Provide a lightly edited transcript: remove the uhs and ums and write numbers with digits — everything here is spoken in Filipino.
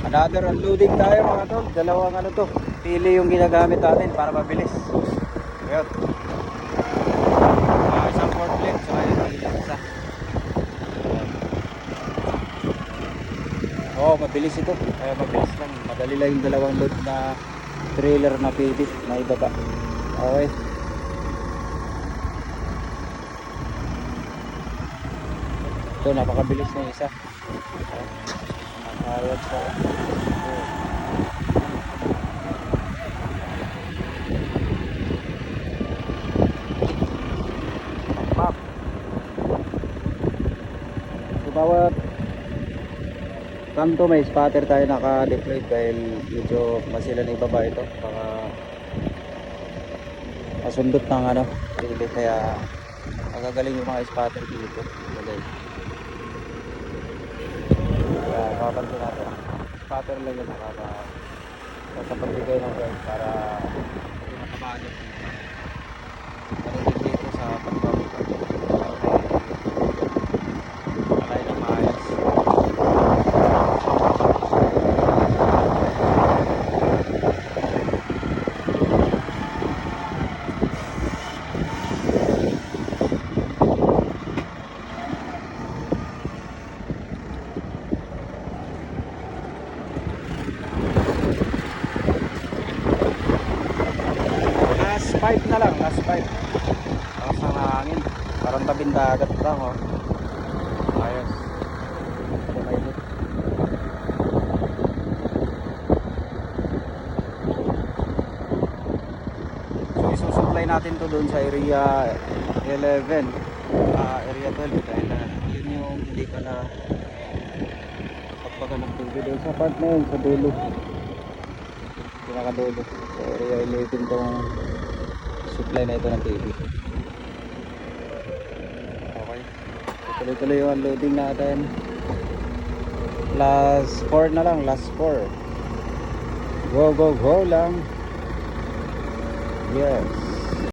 Another unloading tayo mga tol. Dalawang ano to, pili yung ginagamit natin para mabilis. Ayun. Isang forklift, saka yung isa. Oo, mabilis ito. Kaya mabilis lang. Madali lang yung dalawang load na trailer na pili na ibaba. Okay. Ito, napakabilis na isa. Nakayot pa. Map. So, bawat kanto may spotter tayo naka-deploy dahil medyo masila na ibaba ito. Baka masundot ng ano, kaya magagaling yung mga spotter dito. Bagay. Kaya nakakanto natin. Spotter lang yun sa pagbigay ng guard para makabalot. Pero dito sa pagbabot alay ng maayos. Last 5 na lang, last 5. Tapos ang hangin. Parang tabing dagat lang, oh. Ayos. Ito mainit. So isusupply natin to doon sa area 11, area 12 dahil yun yung hindi pa na pagpaga ng tubig doon sa part na yun, sa dulo. Pinakadulo. So area 11 tong supply na ito ng TV. Okay. So, tuloy-tuloy yung unloading natin. Last 4 na lang, last 4. Go, go, go lang. Yes.